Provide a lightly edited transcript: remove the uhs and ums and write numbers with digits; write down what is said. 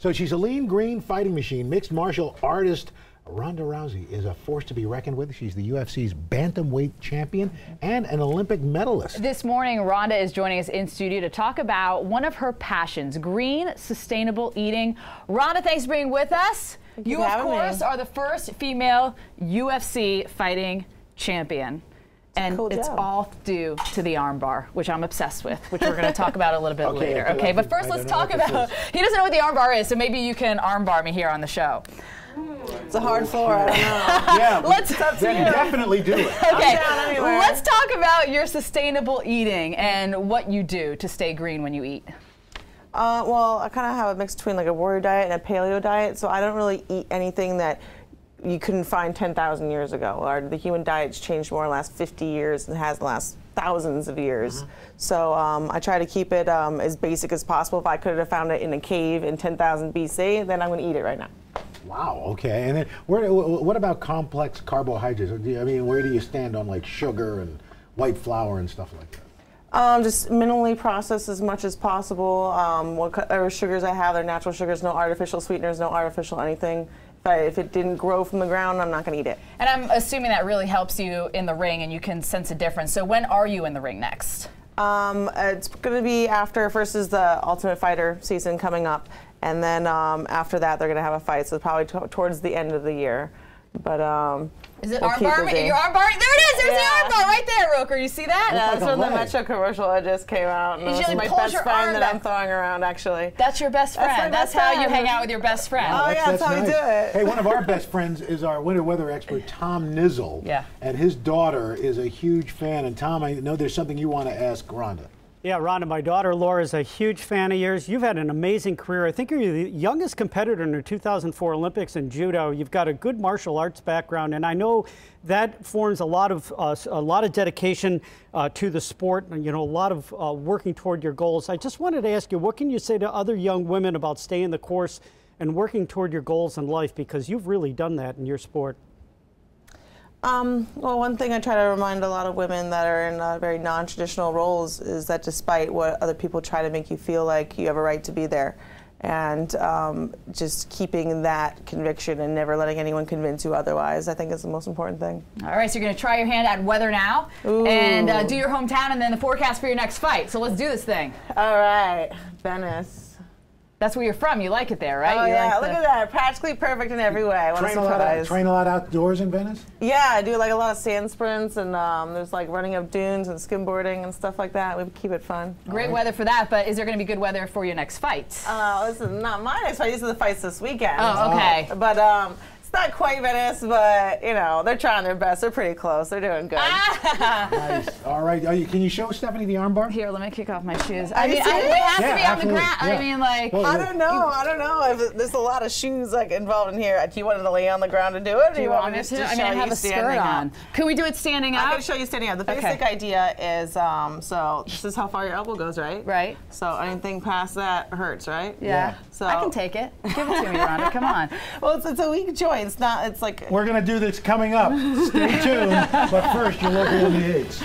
So she's a lean, green fighting machine. Mixed martial artist Ronda Rousey is a force to be reckoned with. She's the UFC's bantamweight champion and an Olympic medalist. This morning, Ronda is joining us in studio to talk about one of her passions, green, sustainable eating. Ronda, thanks for being with us. You, of course, are the first female UFC fighting champion. And it's all due to the armbar, which I'm obsessed with, which we're going to talk about a little bit later. Okay, but first let's talk about, he doesn't know what the armbar is, so maybe you can armbar me here on the show. It's a hard floor, I don't know. Yeah, let's definitely do it. Okay, let's talk about your sustainable eating and what you do to stay green when you eat. Well, I kind of have a mix between like a warrior diet and a paleo diet, so I don't really eat anything that you couldn't find 10,000 years ago. The human diet's changed more in the last 50 years than it has in the last thousands of years. So I try to keep it as basic as possible. If I could have found it in a cave in 10,000 BC, then I'm going to eat it right now. Wow, okay. And then what about complex carbohydrates? I mean, where do you stand on like sugar and white flour and stuff like that? Just minimally processed as much as possible. Whatever sugars I have, they're natural sugars, no artificial sweeteners, no artificial anything. If it didn't grow from the ground, I'm not going to eat it. And I'm assuming that really helps you in the ring and you can sense a difference. So when are you in the ring next? It's going to be after, first is the Ultimate Fighter season coming up, and then after that they're going to have a fight, so probably towards the end of the year. But is it armbar? Your armbar? There it is. There's the armbar right there, Roker. You see that? That's from the Metro commercial that just came out. And usually my best friend that I'm throwing around, actually. That's your best friend. That's how you hang out with your best friend. Oh, yeah, that's how we do it. Hey, one of our best friends is our winter weather expert, Tom Nizzle. Yeah. And his daughter is a huge fan. And Tom, I know there's something you want to ask Ronda. Yeah, Ronda, my daughter Laura is a huge fan of yours. You've had an amazing career. I think you're the youngest competitor in the 2004 Olympics in judo. You've got a good martial arts background, and I know that forms a lot of dedication to the sport, and a lot of working toward your goals. I just wanted to ask you, what can you say to other young women about staying the course and working toward your goals in life, because you've really done that in your sport? Well, one thing I try to remind a lot of women that are in very non-traditional roles is that despite what other people try to make you feel like, you have a right to be there. And just keeping that conviction and never letting anyone convince you otherwise, I think is the most important thing. All right, so you're going to try your hand at weather now. Ooh. And do your hometown and then the forecast for your next fight. So let's do this thing. All right, Venice. That's where you're from. You like it there, right? Oh, yeah. Like look at that. Practically perfect in every way. Train a lot outdoors in Venice? Yeah, I do like a lot of sand sprints, and there's like running up dunes and skimboarding and stuff like that. We keep it fun. Great weather for that, but is there going to be good weather for your next fight? This is not my next fight. These are the fights this weekend. Oh, okay. But it's not quite Venice, but they're trying their best. They're pretty close. They're doing good. Nice. All right. Can you show Stephanie the armbar? Here, let me kick off my shoes. I mean, we have to be on the ground. Yeah. I mean, like. Well, I don't know if there's a lot of shoes like involved in here. Do you want to lay on the ground and do it? Or do you want me to I mean, I have a skirt on. Can we do it standing up? I can show you standing up. The basic idea is, so this is how far your elbow goes, right? Right. So anything past that hurts, right? Yeah. So I can take it. Give it to me, Ronda. Come on. Well, it's a weak joint. It's not. It's like. We're gonna do this coming up. Stay tuned. But first, your local on the 8s.